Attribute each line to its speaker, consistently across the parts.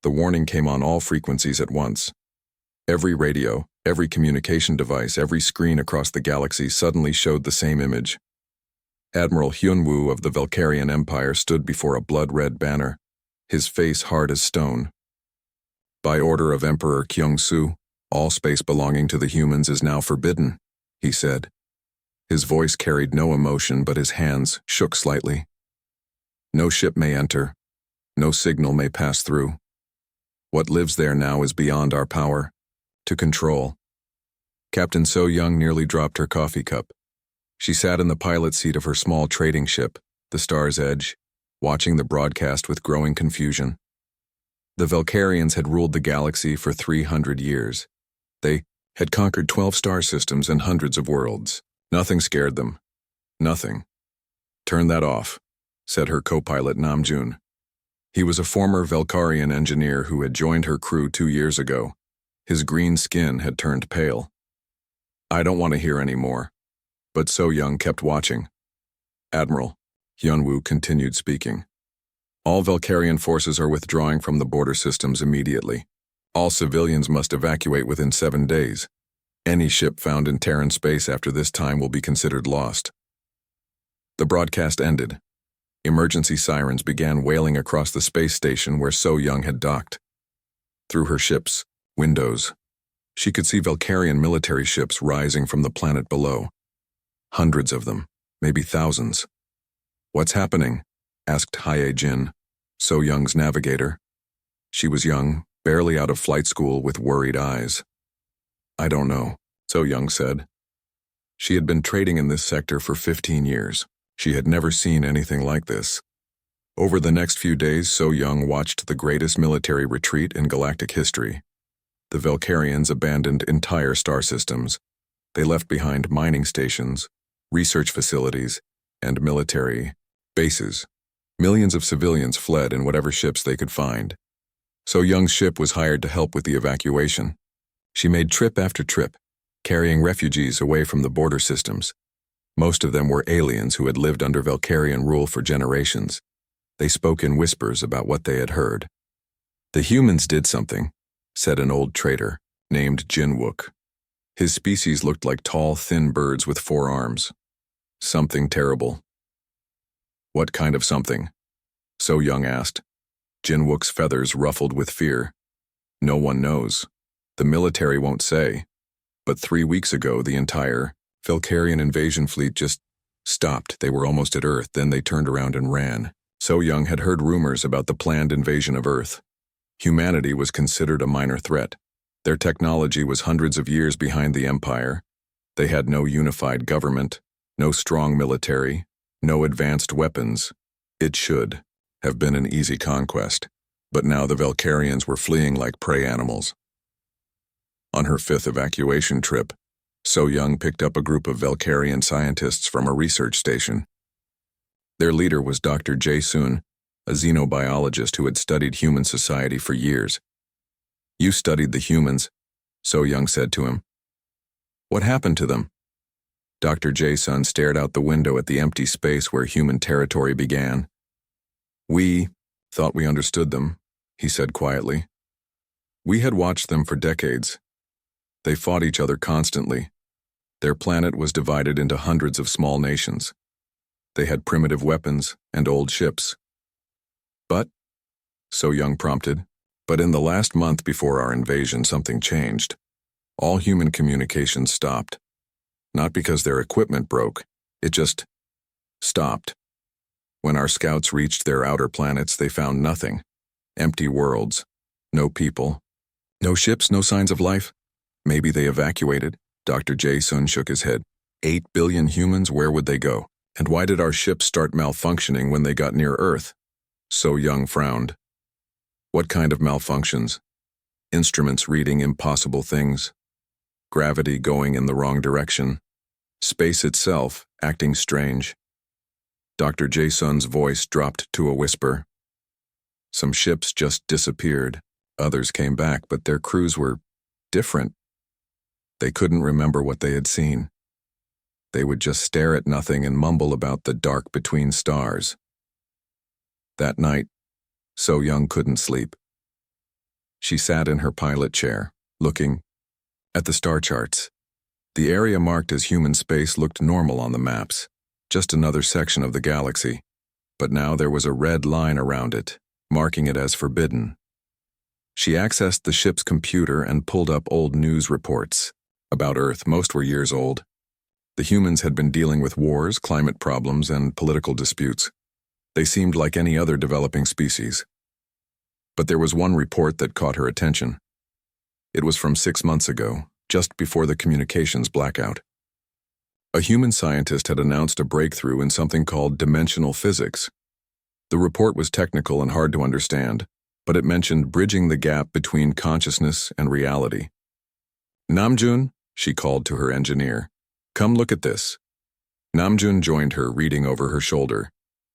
Speaker 1: The warning came on all frequencies at once. Every radio, every communication device, every screen across the galaxy suddenly showed the same image. Admiral Hyunwoo of the Valkyrian Empire stood before a blood-red banner, his face hard as stone. "By order of Emperor Kyung-Soo, all space belonging to the humans is now forbidden," he said. His voice carried no emotion, but his hands shook slightly. "No ship may enter. No signal may pass through. What lives there now is beyond our power to control." Captain So-young nearly dropped her coffee cup. She sat in the pilot seat of her small trading ship, the Star's Edge, watching the broadcast with growing confusion. The Valkyrians had ruled the galaxy for 300 years. They had conquered 12 star systems and hundreds of worlds. Nothing scared them. Nothing. "Turn that off," said her co-pilot Namjoon. He was a former Valkyrian engineer who had joined her crew 2 years ago. His green skin had turned pale. "I don't want to hear any more." But So-young kept watching. "Admiral," Hyunwoo continued speaking, "all Valkyrian forces are withdrawing from the border systems immediately. All civilians must evacuate within 7 days. Any ship found in Terran space after this time will be considered lost." The broadcast ended. Emergency sirens began wailing across the space station where So-young had docked. Through her ship's windows, she could see Valkyrian military ships rising from the planet below. Hundreds of them, maybe thousands. "What's happening?" asked Hye-jin, So-young's navigator. She was young, barely out of flight school, with worried eyes. "I don't know," So-young said. She had been trading in this sector for 15 years. She had never seen anything like this. Over the next few days, So-young watched the greatest military retreat in galactic history. The Valkyrians abandoned entire star systems. They left behind mining stations, research facilities, and military bases. Millions of civilians fled in whatever ships they could find. So-young's ship was hired to help with the evacuation. She made trip after trip, carrying refugees away from the border systems. Most of them were aliens who had lived under Valkyrian rule for generations. They spoke in whispers about what they had heard. "The humans did something," said an old trader named Jinwook. His species looked like tall, thin birds with 4 arms. "Something terrible." "What kind of something?" So-young asked. Jinwook's feathers ruffled with fear. "No one knows. The military won't say. But 3 weeks ago, the entire Valkyrian invasion fleet just stopped. They were almost at Earth, then they turned around and ran." So-young had heard rumors about the planned invasion of Earth. Humanity was considered a minor threat. Their technology was hundreds of years behind the Empire. They had no unified government, no strong military, no advanced weapons. It should have been an easy conquest, but now the Valkyrians were fleeing like prey animals. On her 5th evacuation trip, So-young picked up a group of Valkyrian scientists from a research station. Their leader was Dr. Jae-sun, a xenobiologist who had studied human society for years. "You studied the humans," So-young said to him. "What happened to them?" Dr. Jae-sun stared out the window at the empty space where human territory began. "We thought we understood them," he said quietly. "We had watched them for decades. They fought each other constantly. Their planet was divided into hundreds of small nations. They had primitive weapons and old ships. But," So-young prompted, "but in the last month before our invasion, something changed. All human communication stopped. Not because their equipment broke, it just stopped. When our scouts reached their outer planets, they found nothing. Empty worlds. No people. No ships, no signs of life. Maybe they evacuated." Dr. Jae-sun shook his head. 8 billion humans, where would they go? And why did our ships start malfunctioning when they got near Earth? So-young frowned. "What kind of malfunctions?" "Instruments reading impossible things. Gravity going in the wrong direction. Space itself acting strange." Dr. Jae-sun's voice dropped to a whisper. "Some ships just disappeared. Others came back, but their crews were different. They couldn't remember what they had seen. They would just stare at nothing and mumble about the dark between stars." That night, So-young couldn't sleep. She sat in her pilot chair, looking at the star charts. The area marked as human space looked normal on the maps, just another section of the galaxy. But now there was a red line around it, marking it as forbidden. She accessed the ship's computer and pulled up old news reports. About Earth, most were years old. The humans had been dealing with wars, climate problems, and political disputes. They seemed like any other developing species. But there was one report that caught her attention. It was from 6 months ago, just before the communications blackout. A human scientist had announced a breakthrough in something called dimensional physics. The report was technical and hard to understand, but it mentioned bridging the gap between consciousness and reality. "Namjoon," she called to her engineer, "come look at this." Namjoon joined her, reading over her shoulder.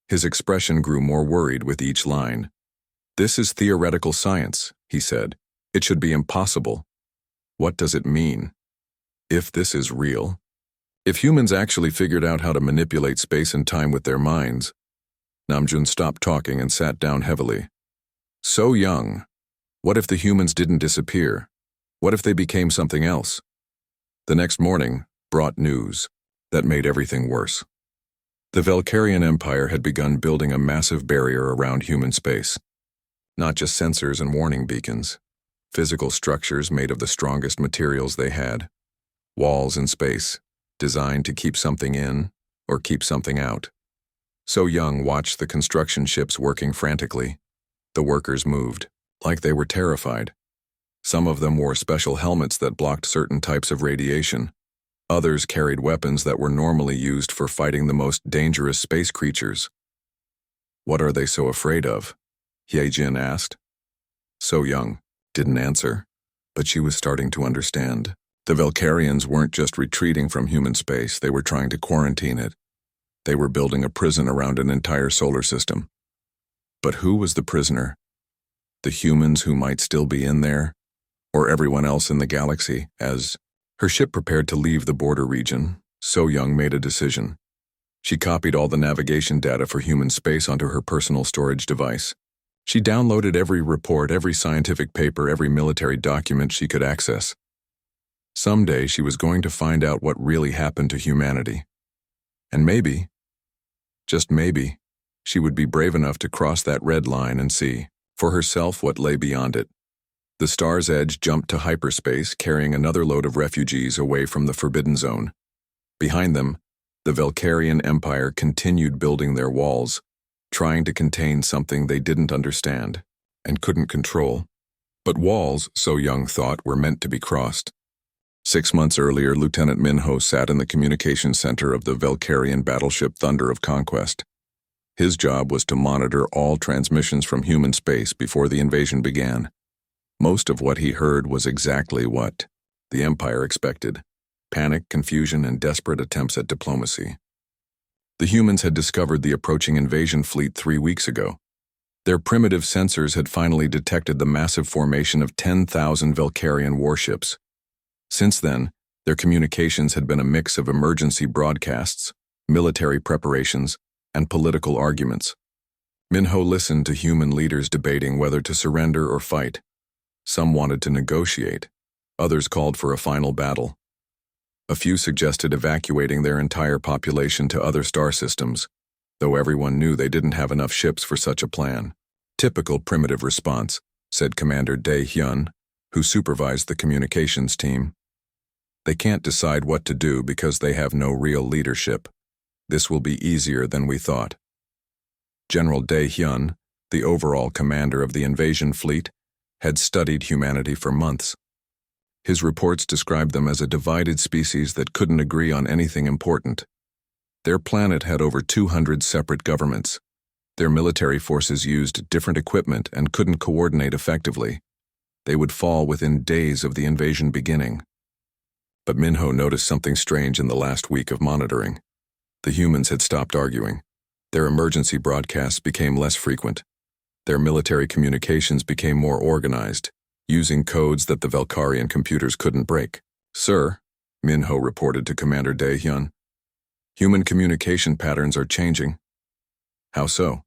Speaker 1: His expression grew more worried with each line. "This is theoretical science," he said. "It should be impossible." "What does it mean?" "If this is real. If humans actually figured out how to manipulate space and time with their minds." Namjoon stopped talking and sat down heavily. "So young. What if the humans didn't disappear? What if they became something else?" The next morning brought news that made everything worse. The Valkyrian Empire had begun building a massive barrier around human space. Not just sensors and warning beacons. Physical structures made of the strongest materials they had. Walls in space, designed to keep something in or keep something out. So Young watched the construction ships working frantically. The workers moved, like they were terrified. Some of them wore special helmets that blocked certain types of radiation. Others carried weapons that were normally used for fighting the most dangerous space creatures. "What are they so afraid of?" Hyejin asked. So Young didn't answer, but she was starting to understand. The Valkyrians weren't just retreating from human space, they were trying to quarantine it. They were building a prison around an entire solar system. But who was the prisoner? The humans who might still be in there? Or everyone else in the galaxy? As her ship prepared to leave the border region, So Young made a decision. She copied all the navigation data for human space onto her personal storage device. She downloaded every report, every scientific paper, every military document she could access. Someday she was going to find out what really happened to humanity. And maybe, just maybe, she would be brave enough to cross that red line and see, for herself, what lay beyond it. The Star's Edge jumped to hyperspace, carrying another load of refugees away from the Forbidden Zone. Behind them, the Valkyrian Empire continued building their walls, trying to contain something they didn't understand and couldn't control. But walls, So Young thought, were meant to be crossed. 6 months earlier, Lieutenant Minho sat in the communications center of the Valkyrian battleship Thunder of Conquest. His job was to monitor all transmissions from human space before the invasion began. Most of what he heard was exactly what the Empire expected: panic, confusion, and desperate attempts at diplomacy. The humans had discovered the approaching invasion fleet 3 weeks ago. Their primitive sensors had finally detected the massive formation of 10,000 Valkyrian warships. Since then, their communications had been a mix of emergency broadcasts, military preparations, and political arguments. Minho listened to human leaders debating whether to surrender or fight. Some wanted to negotiate. Others called for a final battle. A few suggested evacuating their entire population to other star systems, though everyone knew they didn't have enough ships for such a plan. "Typical primitive response," said Commander Dae Hyun, who supervised the communications team. "They can't decide what to do because they have no real leadership. This will be easier than we thought." General Dae Hyun, the overall commander of the invasion fleet, had studied humanity for months. His reports described them as a divided species that couldn't agree on anything important. Their planet had over 200 separate governments. Their military forces used different equipment and couldn't coordinate effectively. They would fall within days of the invasion beginning. But Minho noticed something strange in the last week of monitoring. The humans had stopped arguing. Their emergency broadcasts became less frequent. Their military communications became more organized, using codes that the Valkyrian computers couldn't break. "Sir," Minho reported to Commander Dae Hyun, "human communication patterns are changing." "How so?"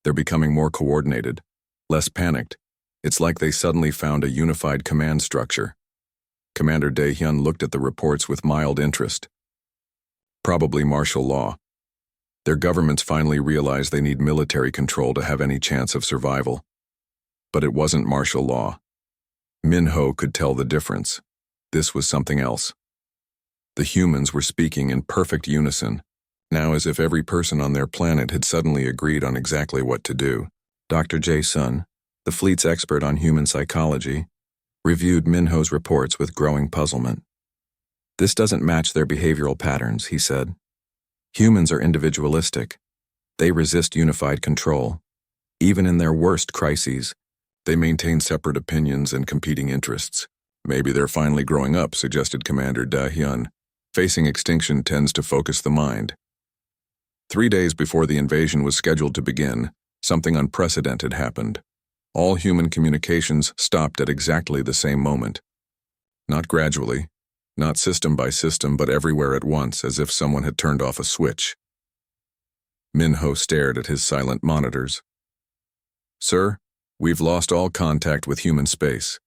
Speaker 1: "They're becoming more coordinated, less panicked. It's like they suddenly found a unified command structure. Commander Dae-hyun looked at the reports with mild interest. Probably martial law. Their governments finally realized they need military control to have any chance of survival. But it wasn't martial law. Min-ho could tell the difference. This was something else. The humans were speaking in perfect unison, now as if every person on their planet had suddenly agreed on exactly what to do. Dr. Jae-sun, the fleet's expert on human psychology, reviewed Min-ho's reports with growing puzzlement. This doesn't match their behavioral patterns, he said. Humans are individualistic. They resist unified control. Even in their worst crises, they maintain separate opinions and competing interests. Maybe they're finally growing up, suggested Commander Da-hyun. Facing extinction tends to focus the mind. 3 days before the invasion was scheduled to begin, something unprecedented happened. All human communications stopped at exactly the same moment. Not gradually, not system by system, but everywhere at once, as if someone had turned off a switch. Min-ho stared at his silent monitors. Sir, we've lost all contact with human space.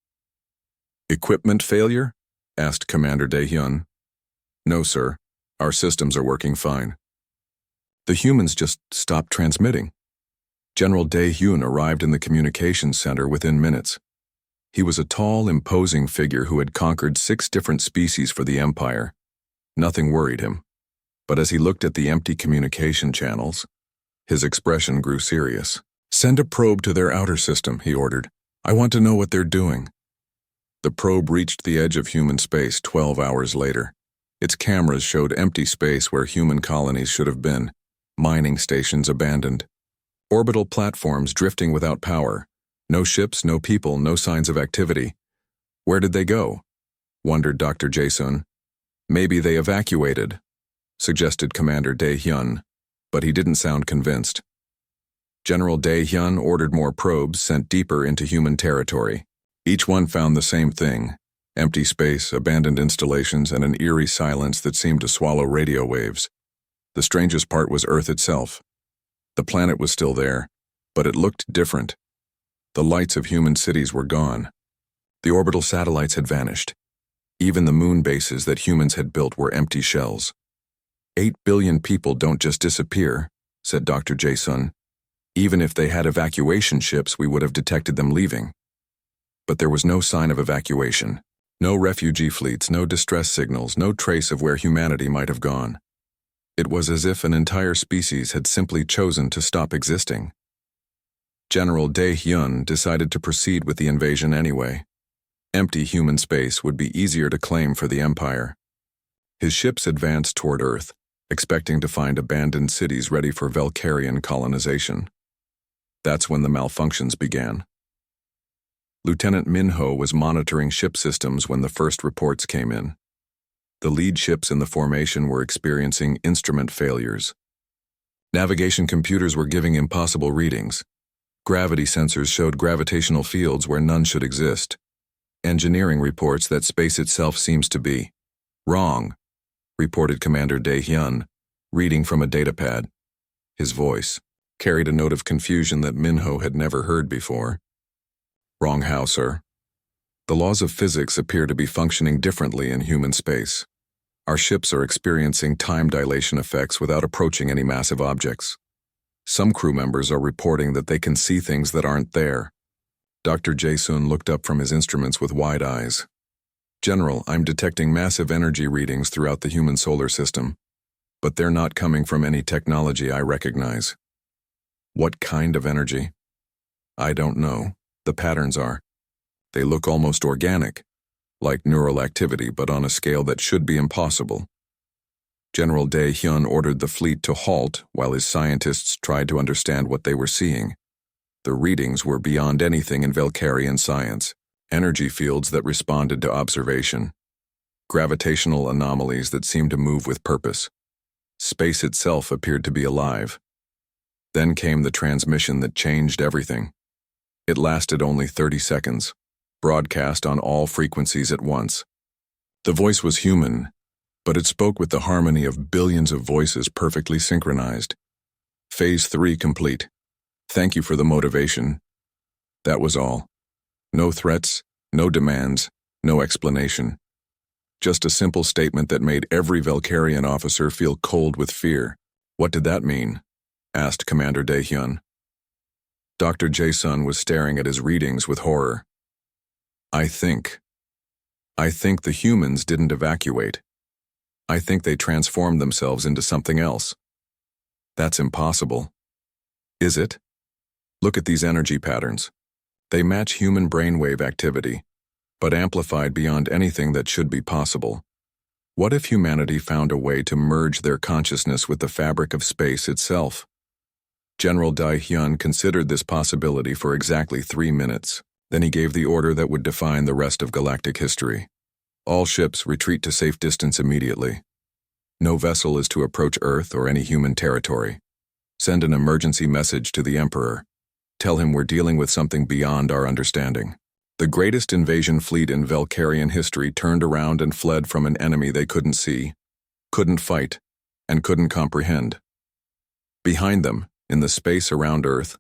Speaker 1: Equipment failure? Asked Commander Dae-hyun. No, sir. Our systems are working fine. The humans just stopped transmitting. General Dae-hyun arrived in the communications center within minutes. He was a tall, imposing figure who had conquered 6 different species for the Empire. Nothing worried him. But as he looked at the empty communication channels, his expression grew serious. Send a probe to their outer system, he ordered. I want to know what they're doing. The probe reached the edge of human space 12 hours later. Its cameras showed empty space where human colonies should have been, mining stations abandoned, orbital platforms drifting without power, no ships, no people, no signs of activity. Where did they go? Wondered Dr. Jae-sun. Maybe they evacuated, suggested Commander Dae-hyun, but he didn't sound convinced. General Dae-hyun ordered more probes sent deeper into human territory. Each one found the same thing: empty space, abandoned installations, and an eerie silence that seemed to swallow radio waves. The strangest part was Earth itself. The planet was still there, but it looked different. The lights of human cities were gone. The orbital satellites had vanished. Even the moon bases that humans had built were empty shells. 8 billion people don't just disappear, said Dr. Jae-sun. Even if they had evacuation ships, we would have detected them leaving. But there was no sign of evacuation. No refugee fleets, no distress signals, no trace of where humanity might have gone. It was as if an entire species had simply chosen to stop existing. General Dae-hyun decided to proceed with the invasion anyway. Empty human space would be easier to claim for the Empire. His ships advanced toward Earth, expecting to find abandoned cities ready for Valkyrian colonization. That's when the malfunctions began. Lieutenant Min-ho was monitoring ship systems when the first reports came in. The lead ships in the formation were experiencing instrument failures. Navigation computers were giving impossible readings. Gravity sensors showed gravitational fields where none should exist. Engineering reports that space itself seems to be wrong, reported Commander Dae-hyun, reading from a datapad. His voice carried a note of confusion that Min-ho had never heard before. Wrong how, sir? The laws of physics appear to be functioning differently in human space. Our ships are experiencing time dilation effects without approaching any massive objects. Some crew members are reporting that they can see things that aren't there. Dr. Jae-sun looked up from his instruments with wide eyes. General, I'm detecting massive energy readings throughout the human solar system, but they're not coming from any technology I recognize. What kind of energy? I don't know. The patterns are. They look almost organic, like neural activity, but on a scale that should be impossible. General Dae-hyun ordered the fleet to halt while his scientists tried to understand what they were seeing. The readings were beyond anything in Valkyrian science, energy fields that responded to observation, gravitational anomalies that seemed to move with purpose. Space itself appeared to be alive. Then came the transmission that changed everything. It lasted only 30 seconds, broadcast on all frequencies at once. The voice was human, but it spoke with the harmony of billions of voices perfectly synchronized. Phase 3 complete. Thank you for the motivation. That was all. No threats, no demands, no explanation. Just a simple statement that made every Valkyrian officer feel cold with fear. What did that mean? Asked Commander Daehyun. Dr. Jae-sun was staring at his readings with horror. I think the humans didn't evacuate. I think they transformed themselves into something else. That's impossible. Is it? Look at these energy patterns. They match human brainwave activity, but amplified beyond anything that should be possible. What if humanity found a way to merge their consciousness with the fabric of space itself? General Daehyun considered this possibility for exactly 3 minutes. Then he gave the order that would define the rest of galactic history. All ships retreat to safe distance immediately. No vessel is to approach Earth or any human territory. Send an emergency message to the Emperor. Tell him we're dealing with something beyond our understanding. The greatest invasion fleet in Valkyrian history turned around and fled from an enemy they couldn't see, couldn't fight, and couldn't comprehend. Behind them, in the space around Earth,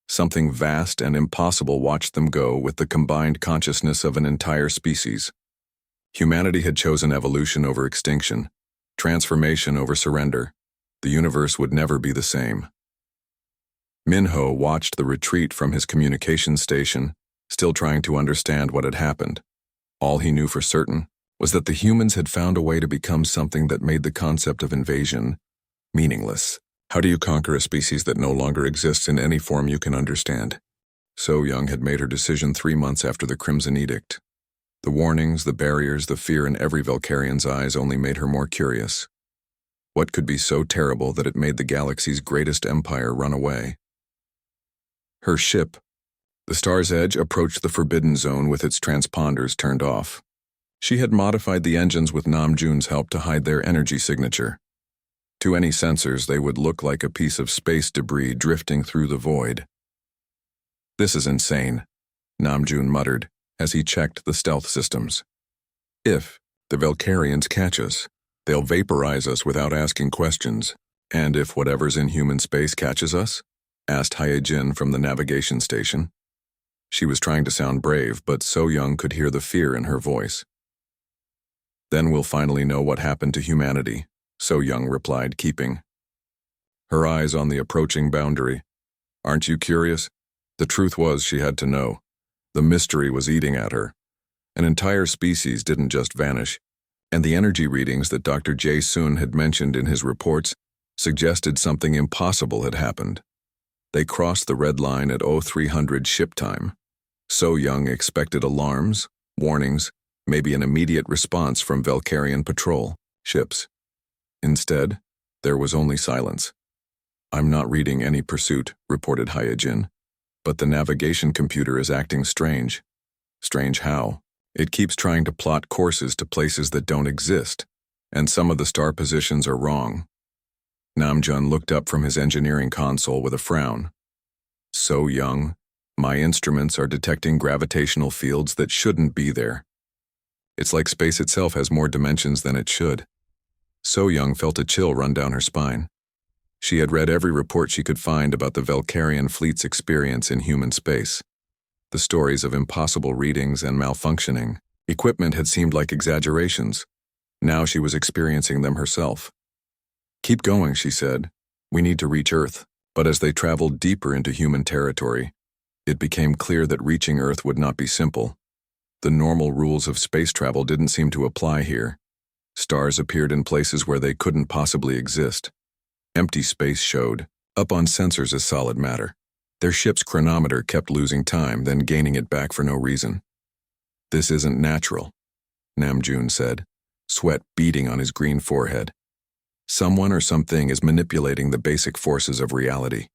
Speaker 1: something vast and impossible watched them go with the combined consciousness of an entire species. Humanity had chosen evolution over extinction, transformation over surrender. The universe would never be the same. Minho watched the retreat from his communications station, still trying to understand what had happened. All he knew for certain was that the humans had found a way to become something that made the concept of invasion meaningless. How do you conquer a species that no longer exists in any form you can understand? So Young had made her decision 3 months after the Crimson Edict. The warnings, the barriers, the fear in every Valkyrian's eyes only made her more curious. What could be so terrible that it made the galaxy's greatest empire run away? Her ship, the Star's Edge, approached the Forbidden Zone with its transponders turned off. She had modified the engines with Namjoon's help to hide their energy signature. To any sensors, they would look like a piece of space debris drifting through the void. This is insane, Namjoon muttered as he checked the stealth systems. If the Valkyrians catch us, they'll vaporize us without asking questions. And if whatever's in human space catches us? Asked Hyejin from the navigation station. She was trying to sound brave, but So Young could hear the fear in her voice. Then we'll finally know what happened to humanity, So Young replied, keeping her eyes on the approaching boundary. Aren't you curious? The truth was she had to know. The mystery was eating at her. An entire species didn't just vanish, and the energy readings that Dr. Jae-sun had mentioned in his reports suggested something impossible had happened. They crossed the red line at 0300 ship time. So Young expected alarms, warnings, maybe an immediate response from Valkyrian patrol ships. Instead, there was only silence. I'm not reading any pursuit, reported Hyejin, but the navigation computer is acting strange. Strange how? It keeps trying to plot courses to places that don't exist, and some of the star positions are wrong. Namjoon looked up from his engineering console with a frown. So Young, my instruments are detecting gravitational fields that shouldn't be there. It's like space itself has more dimensions than it should. So Young felt a chill run down her spine. She had read every report she could find about the Valkyrian fleet's experience in human space. The stories of impossible readings and malfunctioning equipment had seemed like exaggerations. Now she was experiencing them herself. Keep going, she said. We need to reach Earth. But as they traveled deeper into human territory, it became clear that reaching Earth would not be simple. The normal rules of space travel didn't seem to apply here. Stars appeared in places where they couldn't possibly exist. Empty space showed up on sensors as solid matter. Their ship's chronometer kept losing time, then gaining it back for no reason. This isn't natural, Namjoon said, sweat beading on his green forehead. Someone or something is manipulating the basic forces of reality.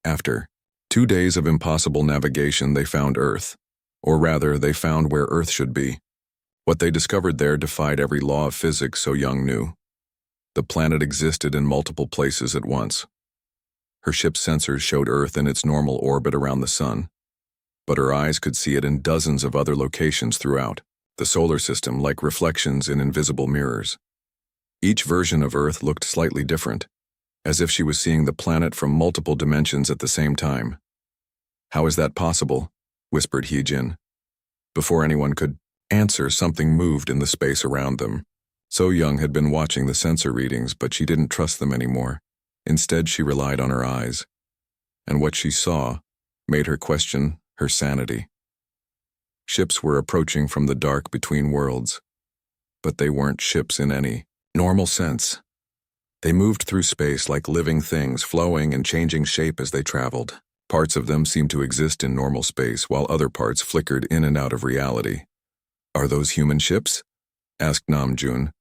Speaker 1: After 2 days of impossible navigation, they found Earth. Or rather, they found where Earth should be. What they discovered there defied every law of physics So Young knew. The planet existed in multiple places at once. Her ship's sensors showed Earth in its normal orbit around the sun, but her eyes could see it in dozens of other locations throughout the solar system, like reflections in invisible mirrors. Each version of Earth looked slightly different, as if she was seeing the planet from multiple dimensions at the same time. How is that possible? whispered Heejin. Before anyone could answer, something moved in the space around them. So Young had been watching the sensor readings, but she didn't trust them anymore. Instead, she relied on her eyes. And what she saw made her question her sanity. Ships were approaching from the dark between worlds, but they weren't ships in any normal sense. They moved through space like living things, flowing and changing shape as they traveled. Parts of them seemed to exist in normal space, while other parts flickered in and out of reality. "Are those human ships?" asked Namjoon.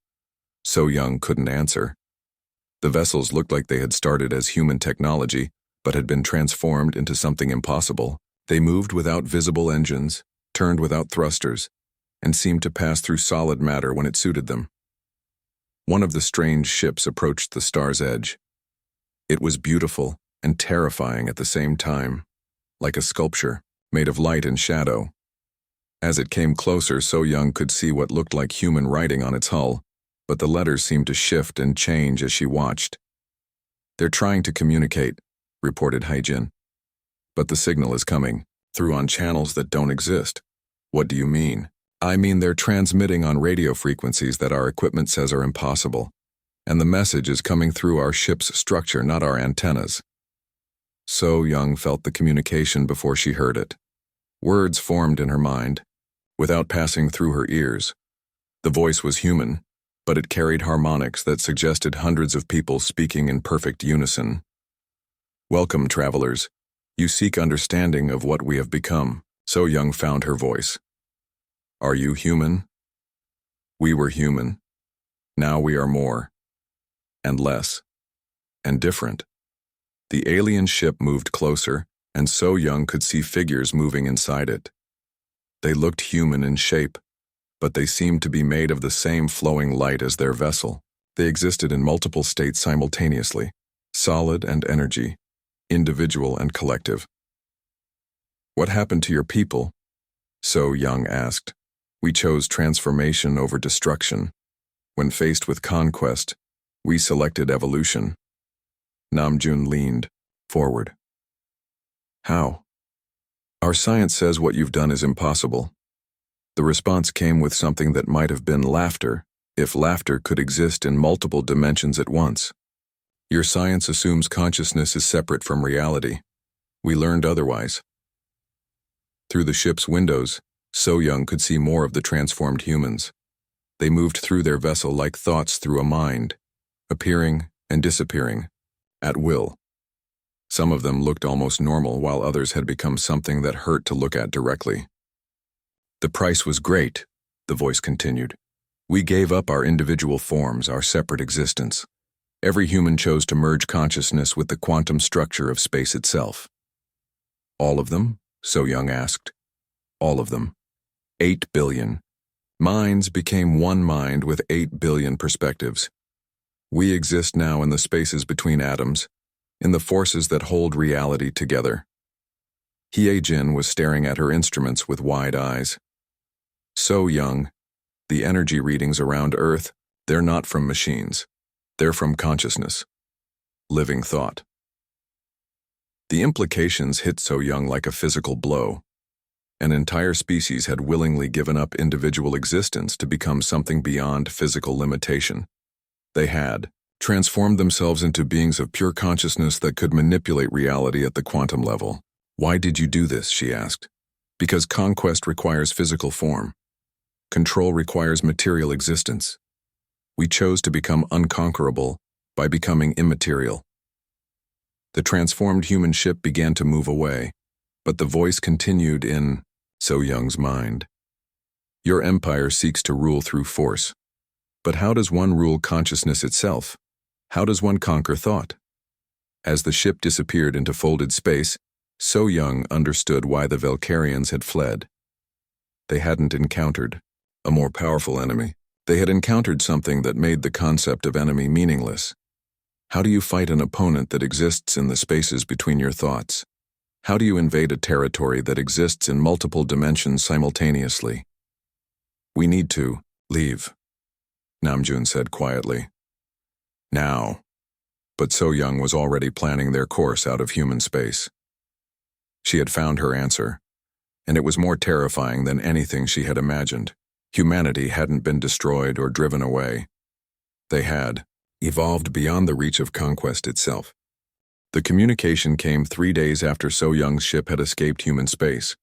Speaker 1: So Young couldn't answer. The vessels looked like they had started as human technology, but had been transformed into something impossible. They moved without visible engines, turned without thrusters, and seemed to pass through solid matter when it suited them. One of the strange ships approached the star's edge. It was beautiful and terrifying at the same time, like a sculpture made of light and shadow. As it came closer, So Young could see what looked like human writing on its hull, but the letters seemed to shift and change as she watched. "They're trying to communicate," reported Haijin. "But the signal is coming through on channels that don't exist." "What do you mean?" "I mean they're transmitting on radio frequencies that our equipment says are impossible, and the message is coming through our ship's structure, not our antennas." So Young felt the communication before she heard it. Words formed in her mind, without passing through her ears. The voice was human, but it carried harmonics that suggested hundreds of people speaking in perfect unison. "Welcome, travelers. You seek understanding of what we have become." So Young found her voice. "Are you human? We were human. Now we are more, and less, and different." The alien ship moved closer, and So Young could see figures moving inside it. They looked human in shape, but they seemed to be made of the same flowing light as their vessel. They existed in multiple states simultaneously, solid and energy, individual and collective. "What happened to your people?" So Young asked. "We chose transformation over destruction. When faced with conquest, we selected evolution." Namjoon leaned forward. "How?" "Our science says what you've done is impossible." The response came with something that might have been laughter, if laughter could exist in multiple dimensions at once. "Your science assumes consciousness is separate from reality. We learned otherwise." Through the ship's windows, So Young could see more of the transformed humans. They moved through their vessel like thoughts through a mind, appearing and disappearing, at will. Some of them looked almost normal, while others had become something that hurt to look at directly. "The price was great," the voice continued. "We gave up our individual forms, our separate existence. Every human chose to merge consciousness with the quantum structure of space itself." "All of them?" So Young asked. "All of them. 8 billion. Minds became one mind with 8 billion perspectives. We exist now in the spaces between atoms, in the forces that hold reality together." Hye-jin was staring at her instruments with wide eyes. "So Young, the energy readings around Earth, they're not from machines. They're from consciousness. Living thought." The implications hit So Young like a physical blow. An entire species had willingly given up individual existence to become something beyond physical limitation. They had transformed themselves into beings of pure consciousness that could manipulate reality at the quantum level. "Why did you do this?" she asked. "Because conquest requires physical form. Control requires material existence. We chose to become unconquerable by becoming immaterial." The transformed human ship began to move away, but the voice continued in So Young's mind. "Your empire seeks to rule through force. But how does one rule consciousness itself? How does one conquer thought?" As the ship disappeared into folded space, So Young understood why the Valkyrians had fled. They hadn't encountered a more powerful enemy. They had encountered something that made the concept of enemy meaningless. How do you fight an opponent that exists in the spaces between your thoughts? How do you invade a territory that exists in multiple dimensions simultaneously? "We need to leave," Namjoon said quietly. "Now." But So Young was already planning their course out of human space. She had found her answer. and it was more terrifying than anything she had imagined. Humanity hadn't been destroyed or driven away. They had evolved beyond the reach of conquest itself. The communication came 3 days after So Young's ship had escaped human space.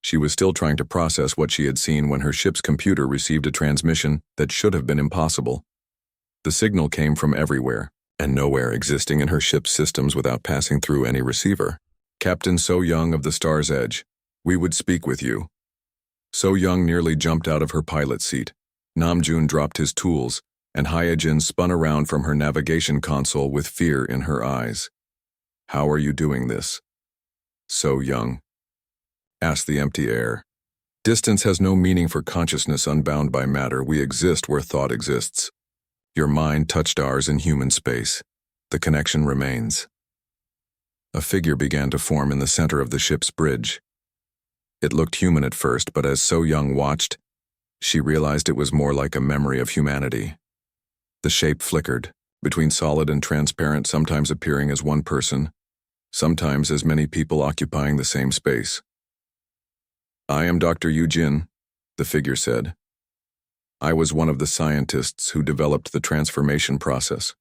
Speaker 1: She was still trying to process what she had seen when her ship's computer received a transmission that should have been impossible. The signal came from everywhere, and nowhere existing in her ship's systems without passing through any receiver. "Captain So Young of the Star's Edge, we would speak with you." So Young nearly jumped out of her pilot's seat. Namjoon dropped his tools, and Hyojin spun around from her navigation console with fear in her eyes. "How are you doing this?" So Young asked the empty air. "Distance has no meaning for consciousness unbound by matter. We exist where thought exists. Your mind touched ours in human space. The connection remains." A figure began to form in the center of the ship's bridge. It looked human at first, but as So Young watched, she realized it was more like a memory of humanity. The shape flickered, between solid and transparent, sometimes appearing as one person, sometimes as many people occupying the same space. "I am Dr. Yu-jin," the figure said. "I was one of the scientists who developed the transformation process.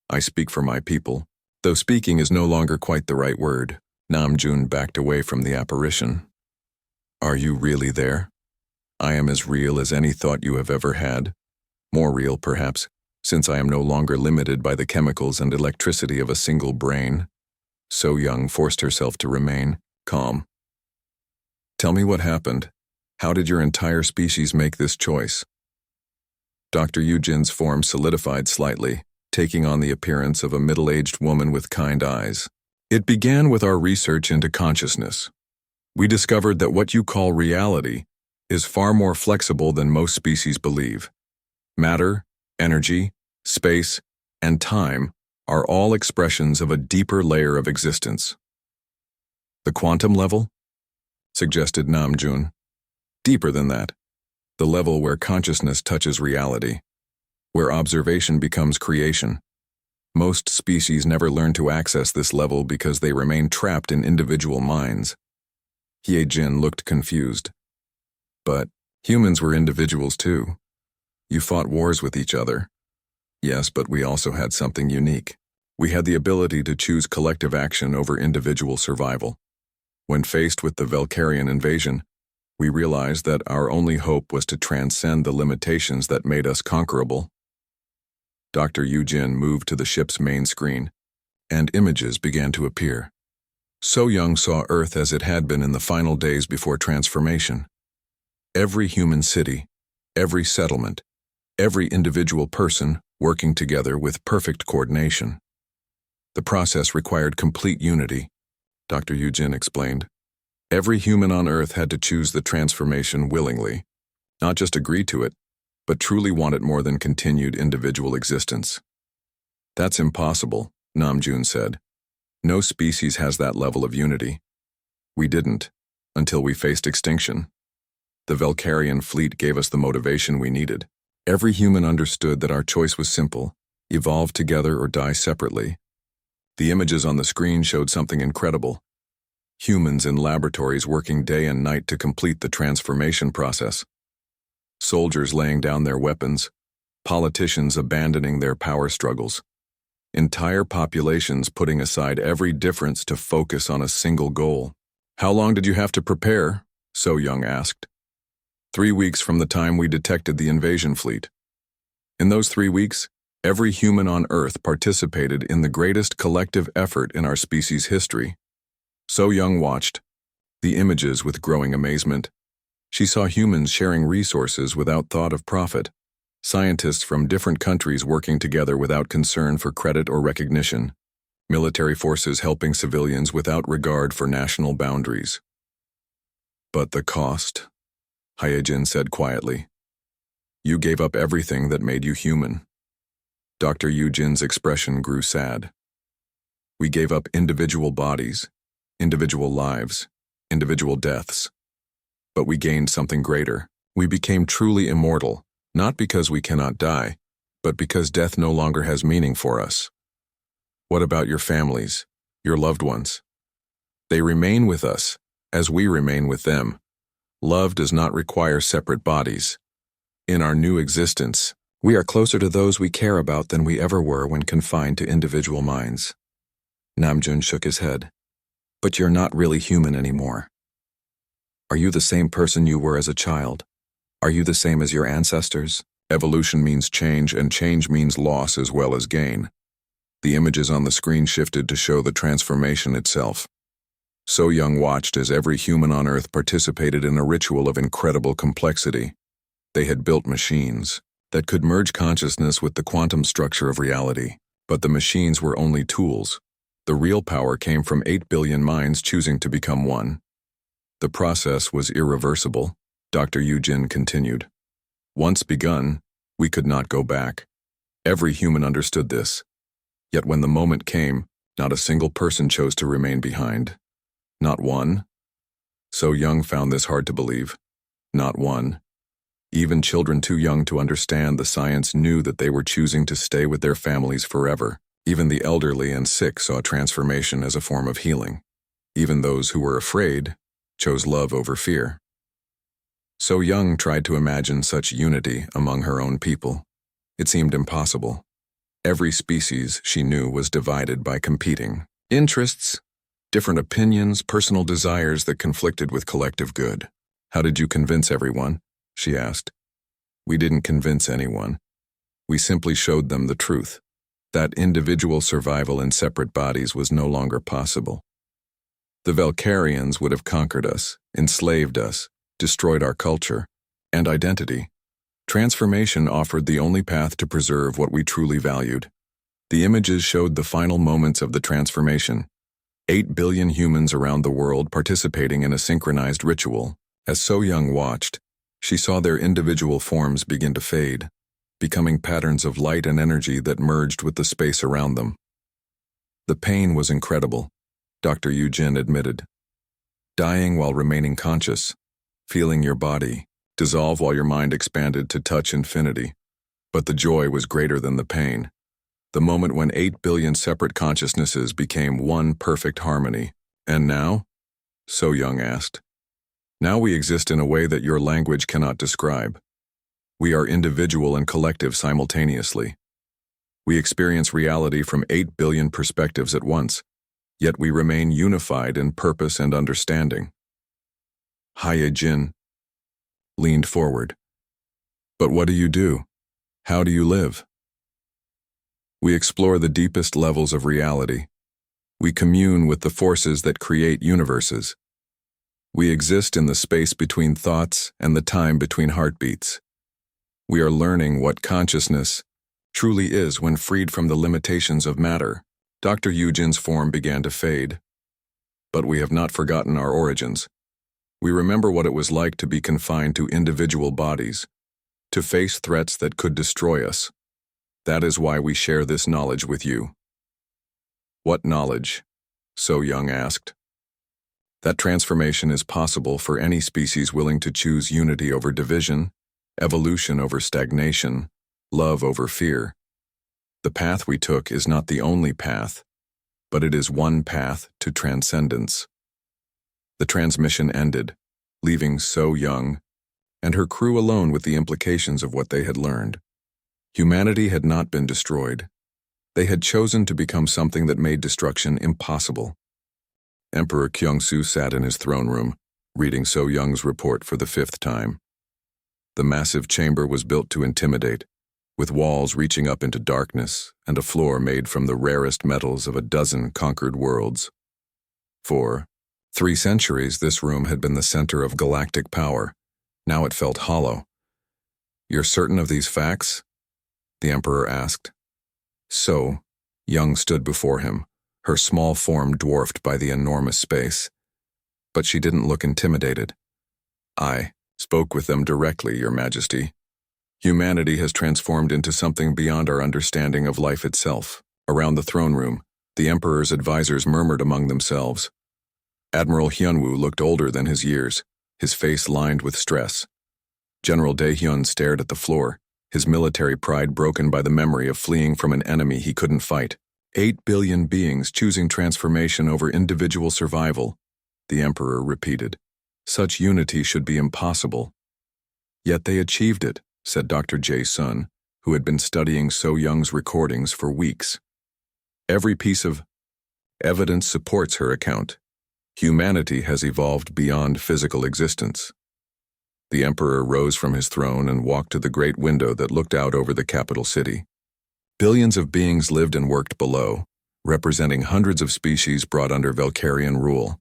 Speaker 1: I speak for my people." Though speaking is no longer quite the right word, Namjoon backed away from the apparition. "Are you really there? I am as real as any thought you have ever had. More real, perhaps, since I am no longer limited by the chemicals and electricity of a single brain." So Young forced herself to remain calm. "Tell me what happened. How did your entire species make this choice?" Dr. Yu-jin's form solidified slightly, taking on the appearance of a middle-aged woman with kind eyes. "It began with our research into consciousness. We discovered that what you call reality is far more flexible than most species believe. Matter, energy, space, and time are all expressions of a deeper layer of existence." "The quantum level?" suggested Namjoon. "Deeper than that. The level where consciousness touches reality, where observation becomes creation. Most species never learn to access this level because they remain trapped in individual minds." Hyojin looked confused. "But humans were individuals too. You fought wars with each other." "Yes, but we also had something unique. We had the ability to choose collective action over individual survival. When faced with the Valkyrian invasion, we realized that our only hope was to transcend the limitations that made us conquerable." Dr. Yu-jin moved to the ship's main screen, and images began to appear. So Young saw Earth as it had been in the final days before transformation. Every human city, every settlement, every individual person working together with perfect coordination. The process required complete unity, Dr. Yu-jin explained. Every human on Earth had to choose the transformation willingly, not just agree to it, but truly want it more than continued individual existence. "That's impossible," Namjoon said. "No species has that level of unity. We didn't, until we faced extinction. The Valkyrian fleet gave us the motivation we needed. Every human understood that our choice was simple: evolve together or die separately." The images on the screen showed something incredible. Humans in laboratories working day and night to complete the transformation process. Soldiers laying down their weapons, politicians abandoning their power struggles, entire populations putting aside every difference to focus on a single goal. "How long did you have to prepare?" So Young asked. 3 weeks from the time we detected the invasion fleet. In those 3 weeks, every human on Earth participated in the greatest collective effort in our species' history." So Young watched the images with growing amazement. She saw humans sharing resources without thought of profit, scientists from different countries working together without concern for credit or recognition, military forces helping civilians without regard for national boundaries. "But the cost?" Hyojin said quietly. "You gave up everything that made you human." Dr. Yu-jin's expression grew sad. "We gave up individual bodies, individual lives, individual deaths. But we gained something greater. We became truly immortal, not because we cannot die, but because death no longer has meaning for us." "What about your families, your loved ones?" "They remain with us, as we remain with them. Love does not require separate bodies. In our new existence, we are closer to those we care about than we ever were when confined to individual minds. Namjoon shook his head. But you're not really human anymore. Are you the same person you were as a child? Are you the same as your ancestors? Evolution means change, and change means loss as well as gain. The images on the screen shifted to show the transformation itself. So Young watched as every human on Earth participated in a ritual of incredible complexity. They had built machines that could merge consciousness with the quantum structure of reality, but the machines were only tools. The real power came from 8 billion minds choosing to become one. The process was irreversible, Dr. Yujin continued. Once begun, we could not go back. Every human understood this. Yet when the moment came, not a single person chose to remain behind. Not one. So Young found this hard to believe. Not one. Even children too young to understand the science knew that they were choosing to stay with their families forever. Even the elderly and sick saw transformation as a form of healing. Even those who were afraid chose love over fear. So Young tried to imagine such unity among her own people. It seemed impossible. Every species, she knew, was divided by competing interests, different opinions, personal desires that conflicted with collective good. How did you convince everyone? She asked. We didn't convince anyone. We simply showed them the truth, that individual survival in separate bodies was no longer possible. The Valkyrians would have conquered us, enslaved us, destroyed our culture and identity. Transformation offered the only path to preserve what we truly valued. The images showed the final moments of the transformation. 8 billion humans around the world participating in a synchronized ritual. As So Young watched, she saw their individual forms begin to fade, becoming patterns of light and energy that merged with the space around them. The pain was incredible, Dr. Yujin admitted. Dying while remaining conscious, feeling your body dissolve while your mind expanded to touch infinity. But the joy was greater than the pain. The moment when 8 billion separate consciousnesses became one perfect harmony. And now? So Young asked. Now we exist in a way that your language cannot describe. We are individual and collective simultaneously. We experience reality from 8 billion perspectives at once, yet we remain unified in purpose and understanding. Haye-jin leaned forward. But what do you do? How do you live? We explore the deepest levels of reality. We commune with the forces that create universes. We exist in the space between thoughts and the time between heartbeats. We are learning what consciousness truly is when freed from the limitations of matter. Dr. Yujin's form began to fade. But we have not forgotten our origins. We remember what it was like to be confined to individual bodies, to face threats that could destroy us. That is why we share this knowledge with you. What knowledge? So Young asked. That transformation is possible for any species willing to choose unity over division, evolution over stagnation, love over fear. The path we took is not the only path, but it is one path to transcendence. The transmission ended, leaving So Young and her crew alone with the implications of what they had learned. Humanity had not been destroyed. They had chosen to become something that made destruction impossible. Emperor Kyungsu sat in his throne room, reading So Young's report for the 5th time. The massive chamber was built to intimidate, with walls reaching up into darkness and a floor made from the rarest metals of a dozen conquered worlds. For 3 centuries, this room had been the center of galactic power. Now it felt hollow. You're certain of these facts? The Emperor asked. So Young stood before him, her small form dwarfed by the enormous space. But she didn't look intimidated. I spoke with them directly, Your Majesty. Humanity has transformed into something beyond our understanding of life itself. Around the throne room, the Emperor's advisors murmured among themselves. Admiral Hyunwoo looked older than his years, his face lined with stress. General Daehyun stared at the floor, his military pride broken by the memory of fleeing from an enemy he couldn't fight. 8 billion beings choosing transformation over individual survival. the Emperor repeated. Such unity should be impossible. Yet they achieved it, said Dr. J. Sun, who had been studying So Young's recordings for weeks. Every piece of evidence supports her account. Humanity has evolved beyond physical existence. The Emperor rose from his throne and walked to the great window that looked out over the capital city. Billions of beings lived and worked below, representing hundreds of species brought under Valkyrian rule.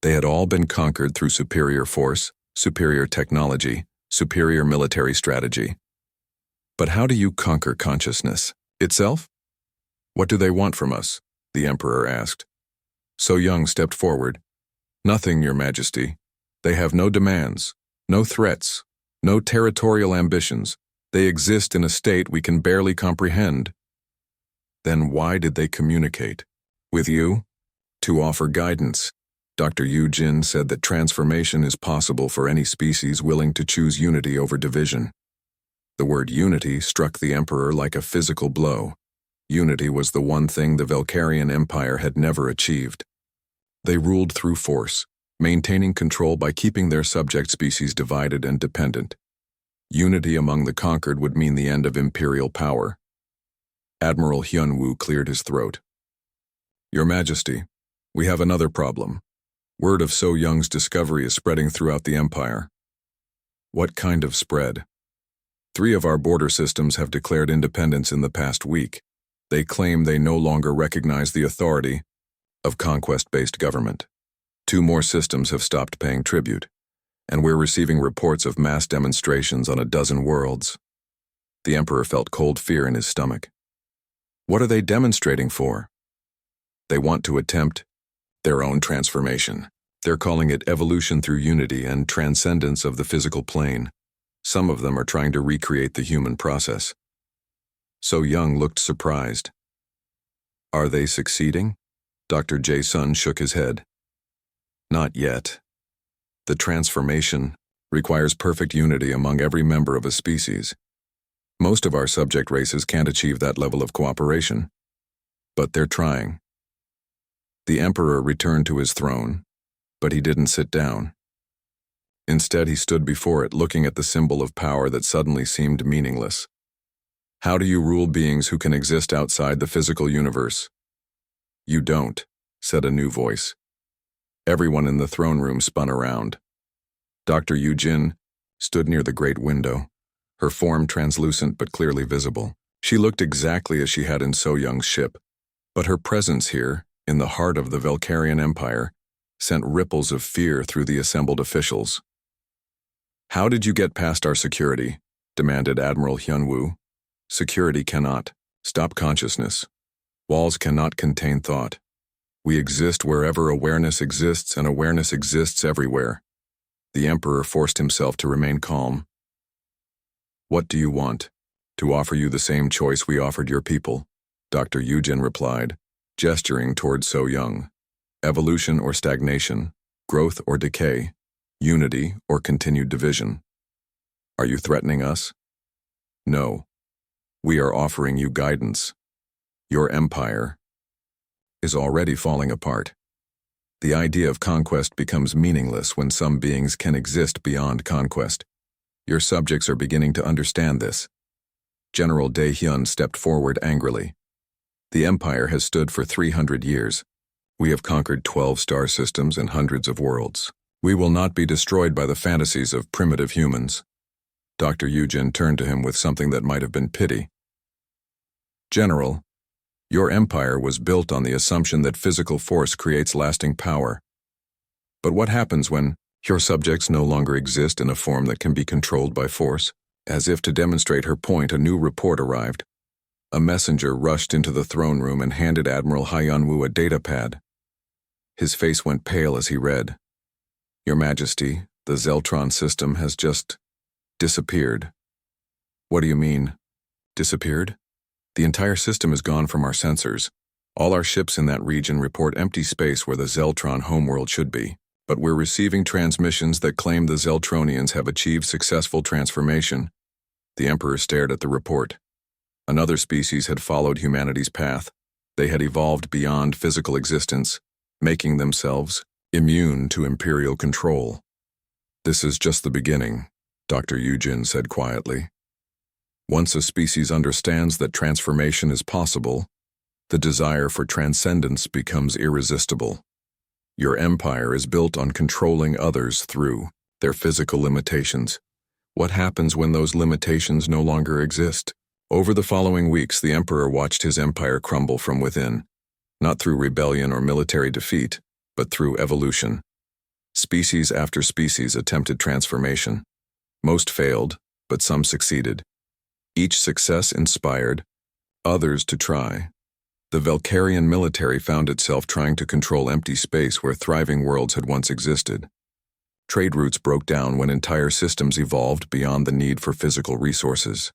Speaker 1: They had all been conquered through superior force, superior technology, superior military strategy. But how do you conquer consciousness itself? What do they want from us? The Emperor asked. So Young stepped forward. Nothing, Your Majesty. They have no demands, no threats, no territorial ambitions. They exist in a state we can barely comprehend. Then why did they communicate? With you? To offer guidance. Dr. Yu Jin said that transformation is possible for any species willing to choose unity over division. The word unity struck the Emperor like a physical blow. Unity was the one thing the Valkyrian Empire had never achieved. They ruled through force, maintaining control by keeping their subject species divided and dependent. Unity among the conquered would mean the end of imperial power. Admiral Hyunwoo cleared his throat. Your Majesty, we have another problem. Word of So Young's discovery is spreading throughout the Empire. What kind of spread? 3 of our border systems have declared independence in the past week. They claim they no longer recognize the authority of conquest-based government. 2 more systems have stopped paying tribute, and we're receiving reports of mass demonstrations on a dozen worlds. The Emperor felt cold fear in his stomach. What are they demonstrating for? They want to attempt their own transformation. They're calling it evolution through unity and transcendence of the physical plane. Some of them are trying to recreate the human process. So Young looked surprised. Are they succeeding? Dr. J. Sun shook his head. Not yet. The transformation requires perfect unity among every member of a species. Most of our subject races can't achieve that level of cooperation. But they're trying. The Emperor returned to his throne, but he didn't sit down. Instead, he stood before it, looking at the symbol of power that suddenly seemed meaningless. How do you rule beings who can exist outside the physical universe? You don't, said a new voice. Everyone in the throne room spun around. Dr. Yu Jin stood near the great window, her form translucent but clearly visible. She looked exactly as she had in So Young's ship, but her presence here, in the heart of the Valkyrian Empire, sent ripples of fear through the assembled officials. How did you get past our security? Demanded Admiral Hyunwoo. Security cannot stop consciousness. Walls cannot contain thought. We exist wherever awareness exists, and awareness exists everywhere. The Emperor forced himself to remain calm. What do you want? To offer you the same choice we offered your people, Dr. Yujin replied, gesturing toward So Young. Evolution or stagnation, growth or decay, unity or continued division. Are you threatening us? No. We are offering you guidance. Your empire is already falling apart. The idea of conquest becomes meaningless when some beings can exist beyond conquest. Your subjects are beginning to understand this. General Dae-hyun stepped forward angrily. The empire has stood for 300 years. We have conquered 12 star systems and hundreds of worlds. We will not be destroyed by the fantasies of primitive humans. Dr. Yujin turned to him with something that might have been pity. General, your empire was built on the assumption that physical force creates lasting power. But what happens when your subjects no longer exist in a form that can be controlled by force? As if to demonstrate her point, a new report arrived. A messenger rushed into the throne room and handed Admiral Hyunwoo a datapad. His face went pale as he read. Your Majesty, the Zeltron system has just disappeared. What do you mean, disappeared? The entire system is gone from our sensors. All our ships in that region report empty space where the Zeltron homeworld should be. But we're receiving transmissions that claim the Zeltronians have achieved successful transformation. The Emperor stared at the report. Another species had followed humanity's path. They had evolved beyond physical existence, making themselves immune to imperial control. "This is just the beginning," Dr. Yujin said quietly. "Once a species understands that transformation is possible, the desire for transcendence becomes irresistible. Your empire is built on controlling others through their physical limitations. What happens when those limitations no longer exist?" Over the following weeks, the Emperor watched his empire crumble from within, not through rebellion or military defeat, but through evolution. Species after species attempted transformation. Most failed, but some succeeded. Each success inspired others to try. The Valkyrian military found itself trying to control empty space where thriving worlds had once existed. Trade routes broke down when entire systems evolved beyond the need for physical resources.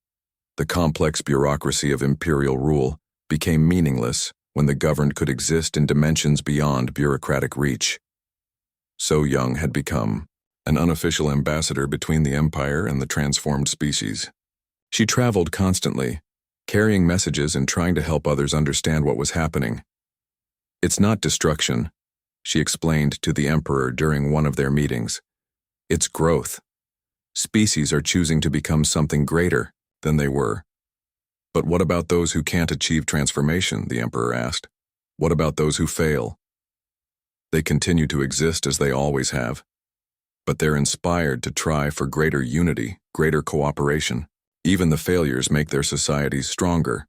Speaker 1: The complex bureaucracy of imperial rule became meaningless when the governed could exist in dimensions beyond bureaucratic reach. So Young had become an unofficial ambassador between the Empire and the transformed species. She traveled constantly, carrying messages and trying to help others understand what was happening. "It's not destruction," she explained to the Emperor during one of their meetings. "It's growth. Species are choosing to become something greater than they were." "But what about those who can't achieve transformation?" the Emperor asked. "What about those who fail?" "They continue to exist as they always have, but they're inspired to try for greater unity, greater cooperation. Even the failures make their societies stronger."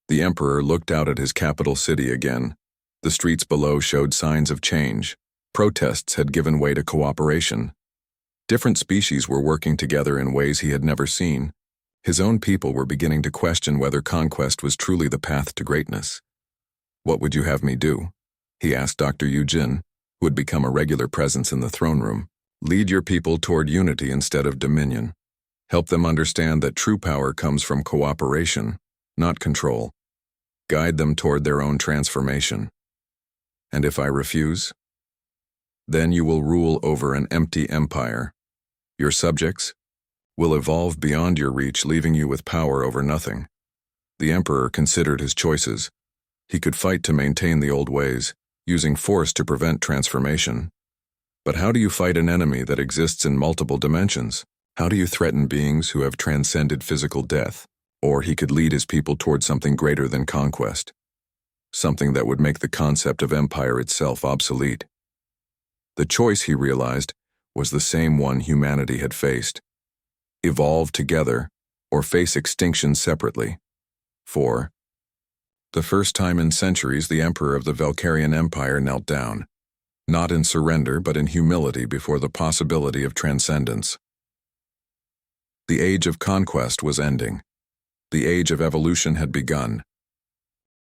Speaker 1: The Emperor looked out at his capital city again. The streets below showed signs of change. Protests had given way to cooperation. Different species were working together in ways he had never seen. His own people were beginning to question whether conquest was truly the path to greatness. "What would you have me do?" he asked Dr. Yujin, who had become a regular presence in the throne room. "Lead your people toward unity instead of dominion. Help them understand that true power comes from cooperation, not control. Guide them toward their own transformation. And if I refuse? Then you will rule over an empty empire. Your subjects will evolve beyond your reach, leaving you with power over nothing." The Emperor considered his choices. He could fight to maintain the old ways, using force to prevent transformation. But how do you fight an enemy that exists in multiple dimensions? How do you threaten beings who have transcended physical death? Or he could lead his people toward something greater than conquest, something that would make the concept of empire itself obsolete. The choice, he realized, was the same one humanity had faced: evolve together or face extinction separately. For the first time in centuries, the Emperor of the Valkyrian Empire knelt down, not in surrender but in humility before the possibility of transcendence. The age of conquest was ending. The age of evolution had begun.